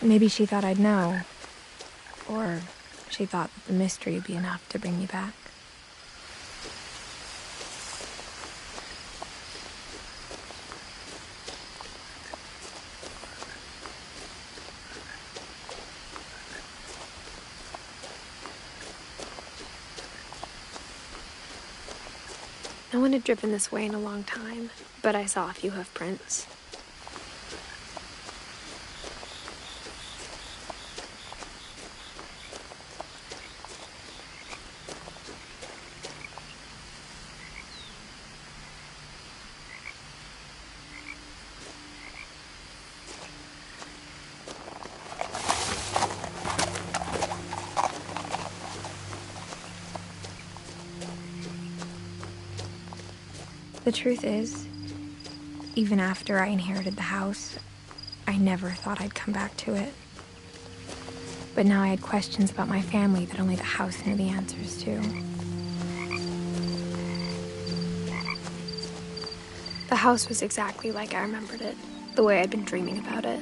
Maybe she thought I'd know. Or she thought that the mystery would be enough to bring me back. No one had driven this way in a long time, but I saw a few hoof prints. The truth is, even after I inherited the house, I never thought I'd come back to it. But now I had questions about my family that only the house knew the answers to. The house was exactly like I remembered it, the way I'd been dreaming about it.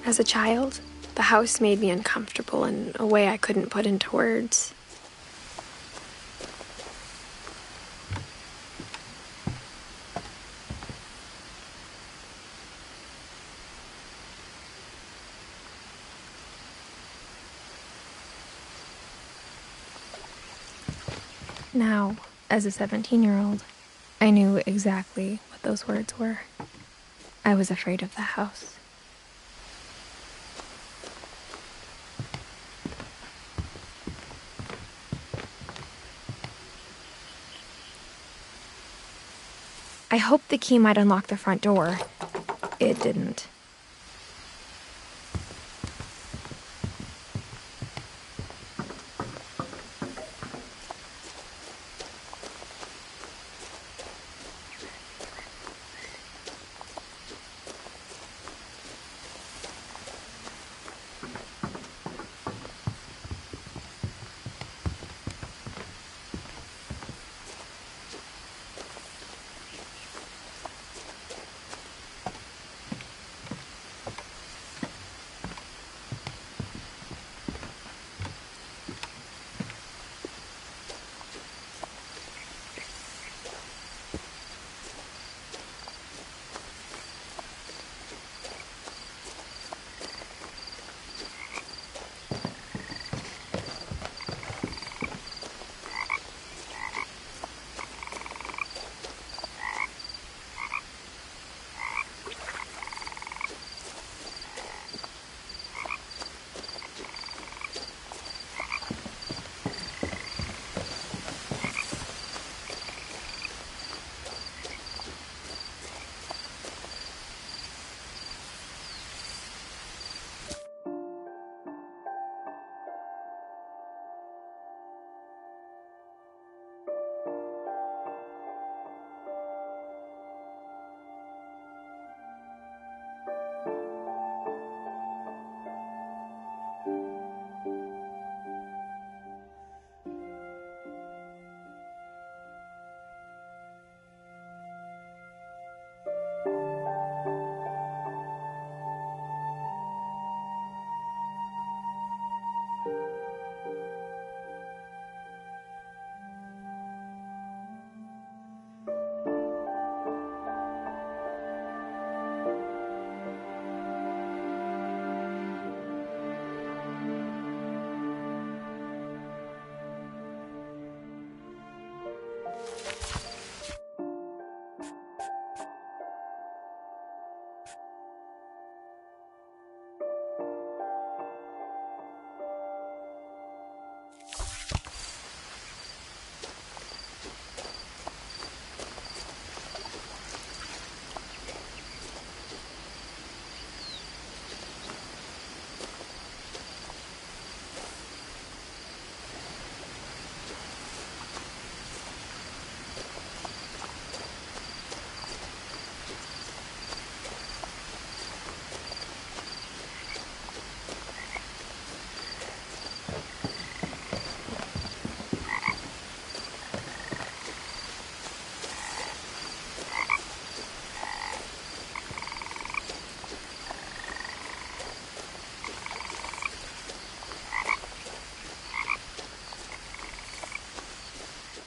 As a child, the house made me uncomfortable in a way I couldn't put into words. Now, as a 17-year-old, I knew exactly what those words were. I was afraid of the house. I hoped the key might unlock the front door. It didn't.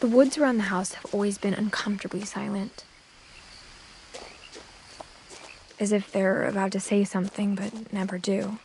The woods around the house have always been uncomfortably silent. As if they're about to say something, but never do.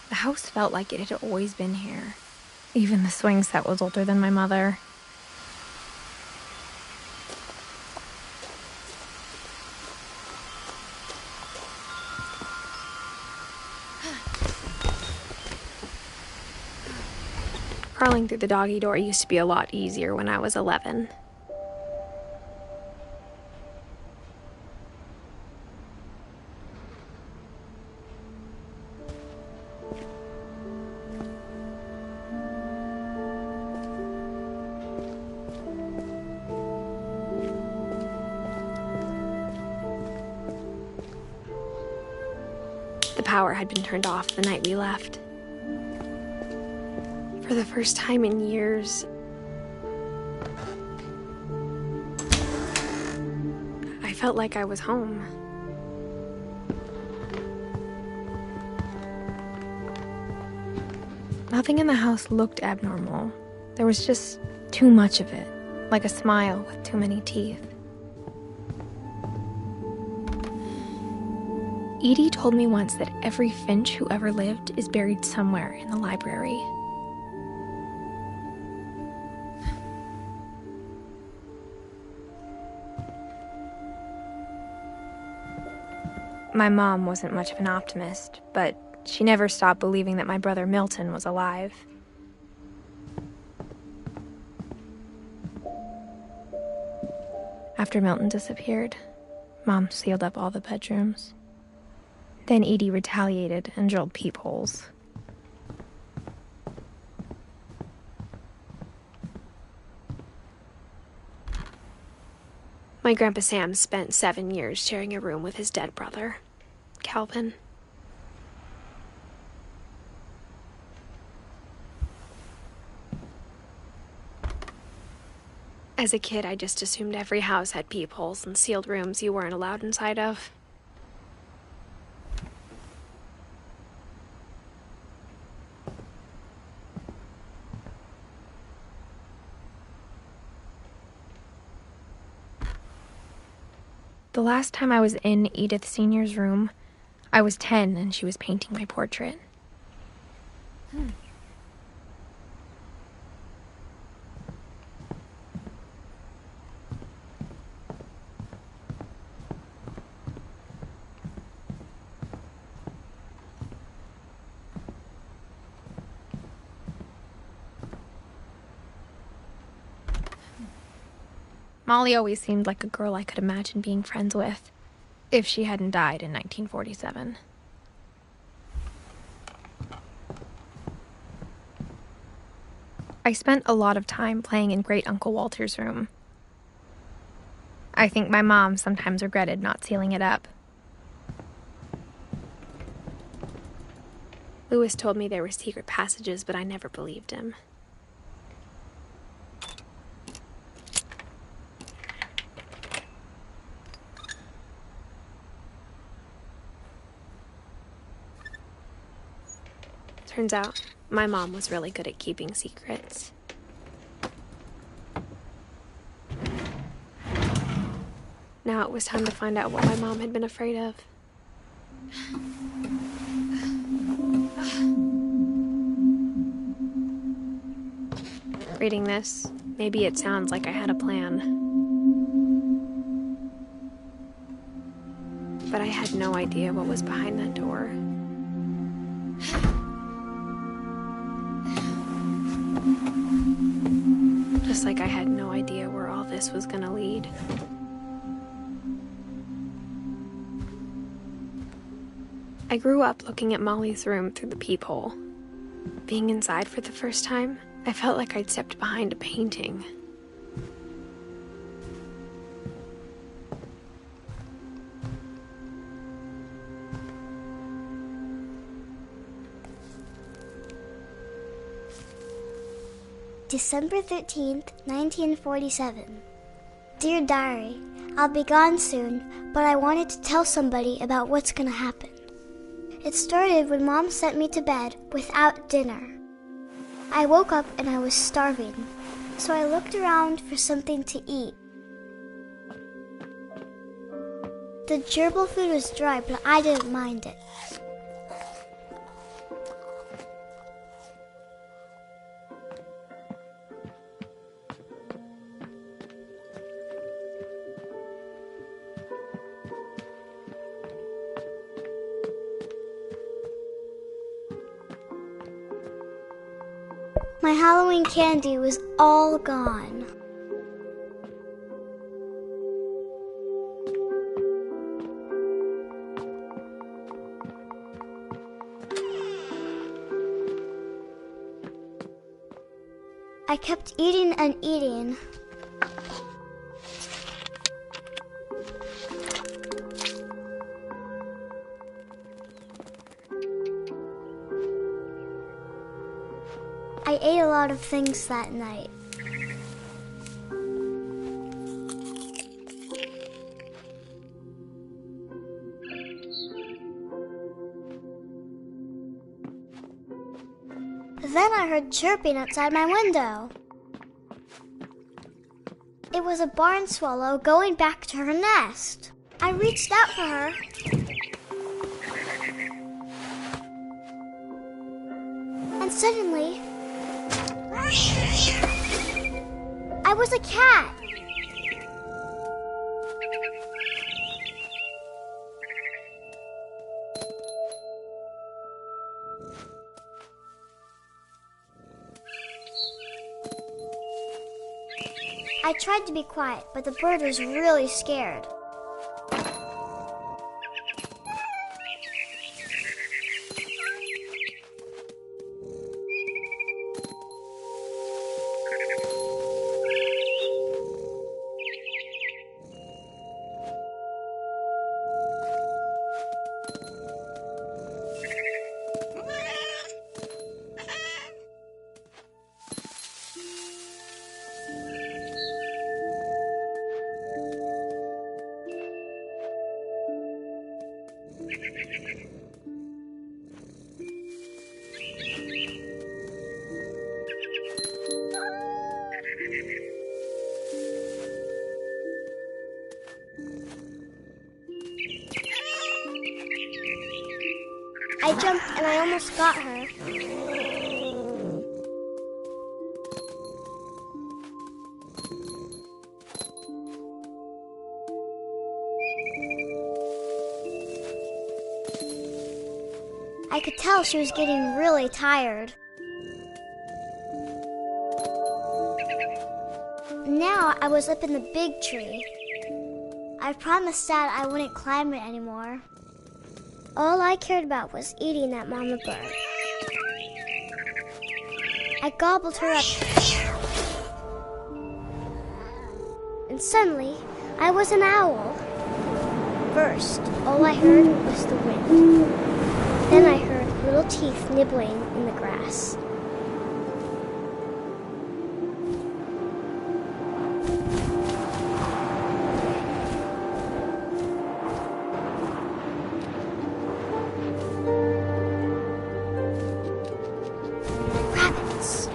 The house felt like it had always been here. Even the swing set was older than my mother. Crawling through the doggy door used to be a lot easier when I was 11. The power had been turned off the night we left. For the first time in years, I felt like I was home. Nothing in the house looked abnormal. There was just too much of it, like a smile with too many teeth. Edie told me once that every Finch who ever lived is buried somewhere in the library. My mom wasn't much of an optimist, but she never stopped believing that my brother Milton was alive. After Milton disappeared, Mom sealed up all the bedrooms. Then Edie retaliated and drilled peepholes. My Grandpa Sam spent 7 years sharing a room with his dead brother, Calvin. As a kid, I just assumed every house had peepholes and sealed rooms you weren't allowed inside of. The last time I was in Edith Sr.'s room, I was 10 and she was painting my portrait. Molly always seemed like a girl I could imagine being friends with, if she hadn't died in 1947. I spent a lot of time playing in Great Uncle Walter's room. I think my mom sometimes regretted not sealing it up. Lewis told me there were secret passages, but I never believed him. Turns out, my mom was really good at keeping secrets. Now it was time to find out what my mom had been afraid of. Reading this, maybe it sounds like I had a plan. But I had no idea what was behind that door. Just like I had no idea where all this was gonna lead. I grew up looking at Molly's room through the peephole. Being inside for the first time, I felt like I'd stepped behind a painting. December 13th, 1947. Dear Diary, I'll be gone soon, but I wanted to tell somebody about what's gonna happen. It started when Mom sent me to bed without dinner. I woke up and I was starving, so I looked around for something to eat. The gerbil food was dry, but I didn't mind it. My Halloween candy was all gone. I kept eating and eating. I ate a lot of things that night. Then I heard chirping outside my window. It was a barn swallow going back to her nest. I reached out for her. And suddenly, I was a cat. I tried to be quiet, but the bird was really scared. I jumped and I almost got her. I could tell she was getting really tired. Now I was up in the big tree. I promised Dad I wouldn't climb it anymore. All I cared about was eating that mama bird. I gobbled her up. And suddenly, I was an owl. First, all I heard was the wind. Then I heard little teeth nibbling in the grass. Rabbits.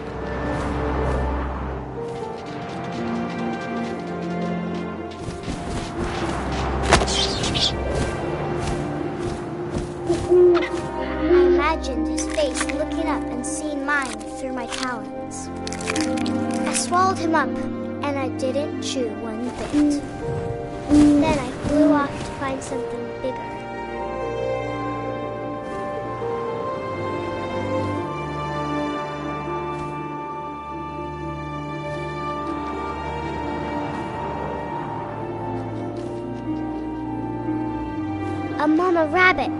I imagined his face looking up and seeing mine through my talons. I swallowed him up, and I didn't chew one bit. Then I flew off to find something bigger. A mama rabbit.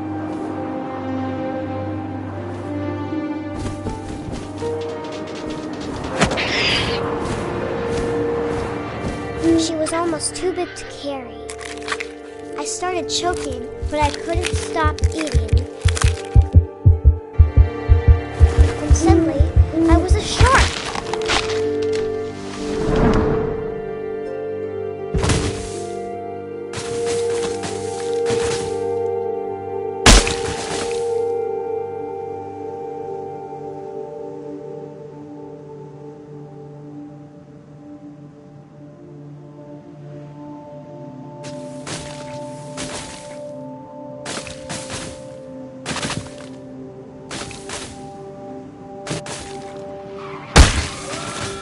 She was almost too big to carry. I started choking, but I couldn't stop eating. And suddenly, I was a shark.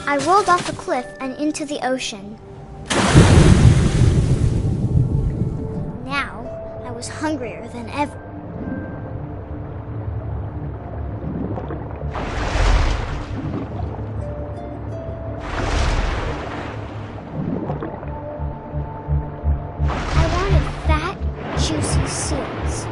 I rolled off the cliff and into the ocean. Now, I was hungrier than ever. I wanted fat, juicy seals.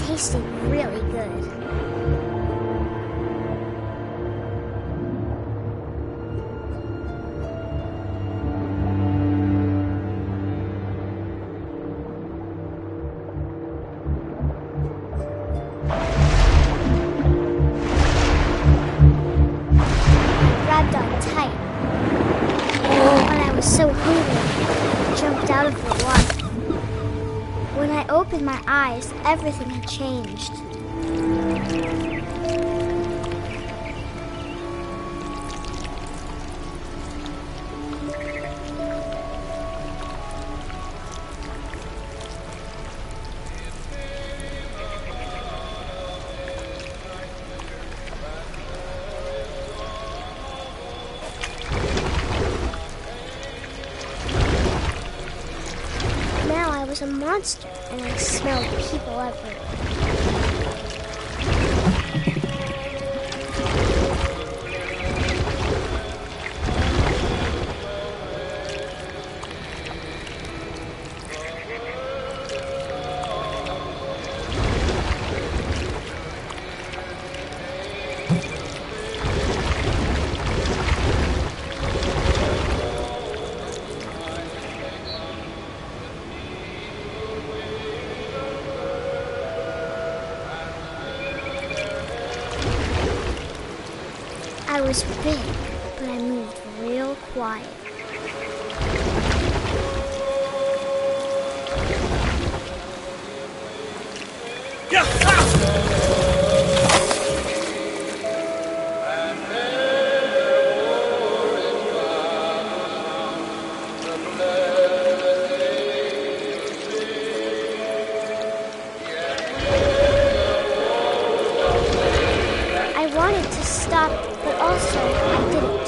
Tasted really good. Grabbed on tight. When I was so hungry, I jumped out of the water. When I opened my eyes, everything had changed. was a monster, and I smelled people everywhere. I was big, but I moved real quiet. I wanted to stop, but also I didn't.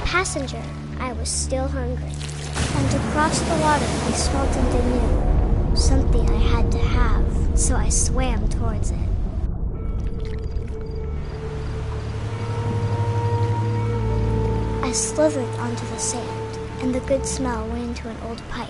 Passenger, I was still hungry. And across the water, I smelled something new. Something I had to have, so I swam towards it. I slithered onto the sand, and the good smell went into an old pipe.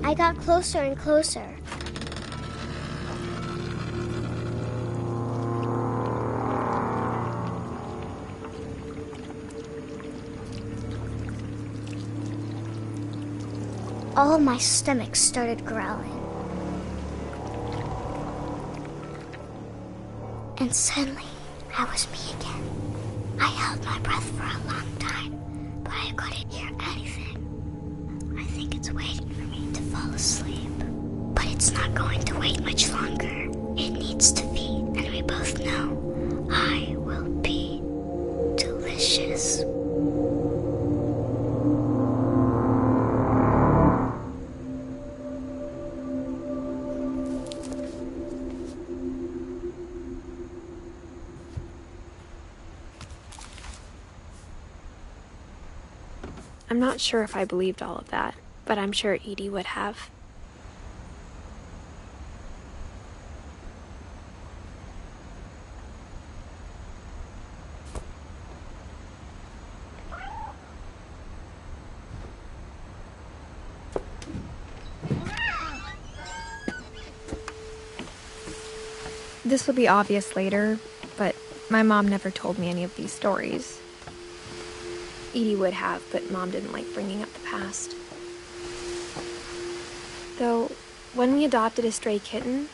I got closer and closer. All of my stomach started growling. And suddenly, I was me again. I held my breath for a long time, but I couldn't hear anything. I think it's waiting for me to fall asleep. But it's not going to wait much longer. It needs to feed, and we both know I will be delicious. I'm not sure if I believed all of that, but I'm sure Edie would have. This will be obvious later, but my mom never told me any of these stories. Edie would have, but Mom didn't like bringing up the past. Though, when we adopted a stray kitten,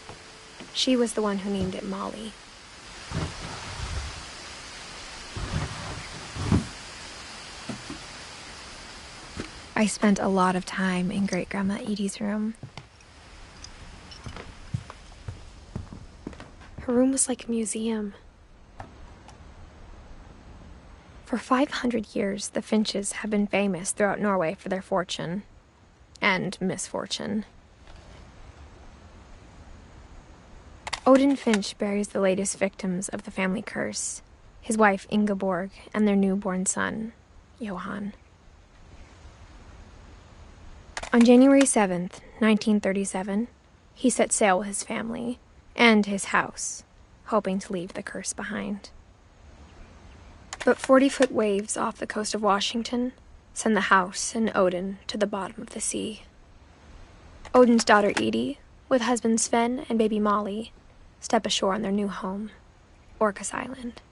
she was the one who named it Molly. I spent a lot of time in Great-Grandma Edie's room. Her room was like a museum. For 500 years, the Finches have been famous throughout Norway for their fortune and misfortune. Odin Finch buries the latest victims of the family curse, his wife Ingeborg and their newborn son, Johann. On January 7th, 1937, he set sail with his family and his house, hoping to leave the curse behind. But 40-foot waves off the coast of Washington send the house and Odin to the bottom of the sea. Odin's daughter Edith, with husband Sven and baby Molly, step ashore on their new home, Orcas Island.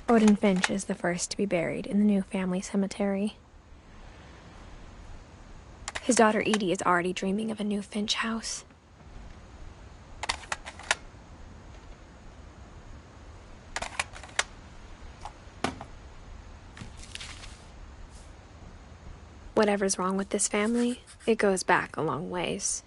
Odin Finch is the first to be buried in the new family cemetery. His daughter Edie is already dreaming of a new Finch house. Whatever's wrong with this family, it goes back a long ways.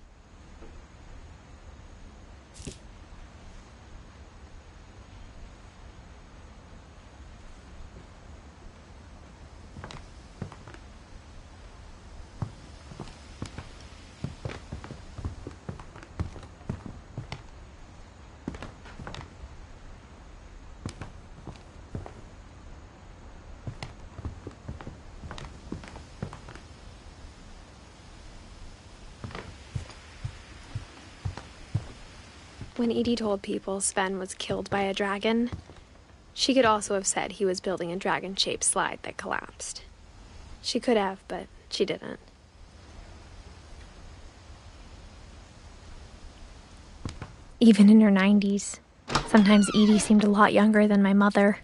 When Edie told people Sven was killed by a dragon, she could also have said he was building a dragon-shaped slide that collapsed. She could have, but she didn't. Even in her 90s, sometimes Edie seemed a lot younger than my mother.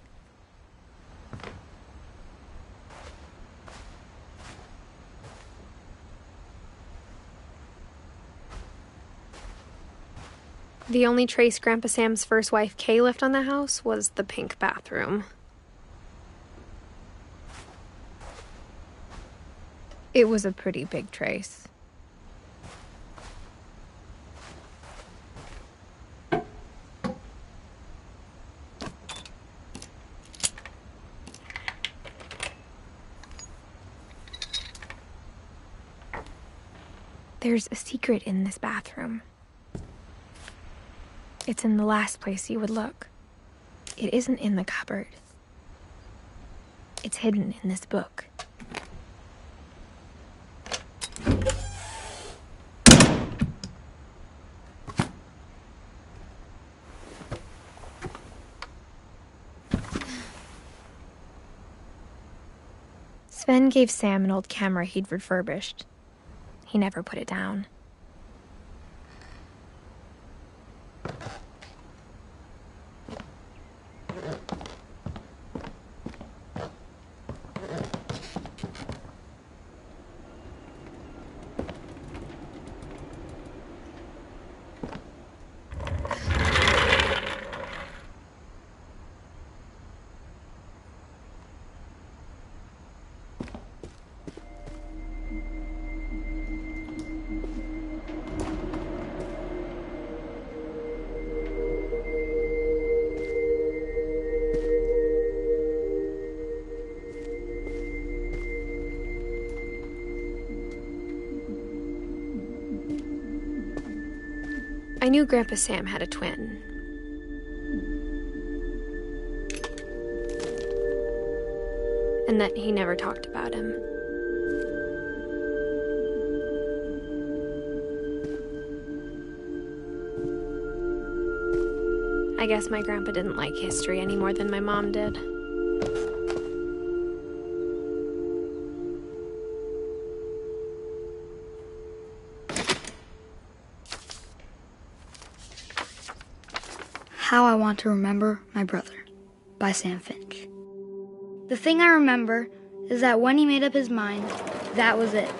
The only trace Grandpa Sam's first wife Kay left on the house was the pink bathroom. It was a pretty big trace. There's a secret in this bathroom. It's in the last place you would look. It isn't in the cupboard. It's hidden in this book. Sven gave Sam an old camera he'd refurbished. He never put it down. I knew Grandpa Sam had a twin. And that he never talked about him. I guess my grandpa didn't like history any more than my mom did. How I Want to Remember My Brother by Sam Finch. The thing I remember is that when he made up his mind, that was it.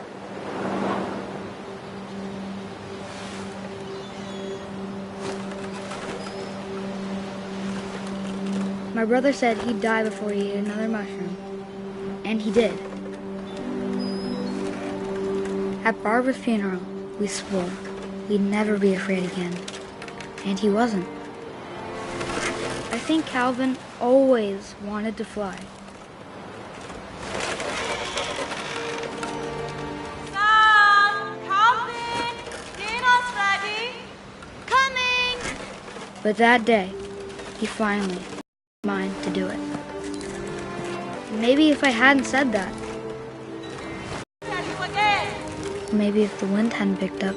My brother said he'd die before he ate another mushroom, and he did. At Barbara's funeral, we swore we'd never be afraid again, and he wasn't. I think Calvin always wanted to fly. But that day, he finally mine to do it. Maybe if I hadn't said that, maybe if the wind hadn't picked up,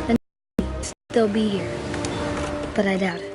then he'd still be here. But I doubt it.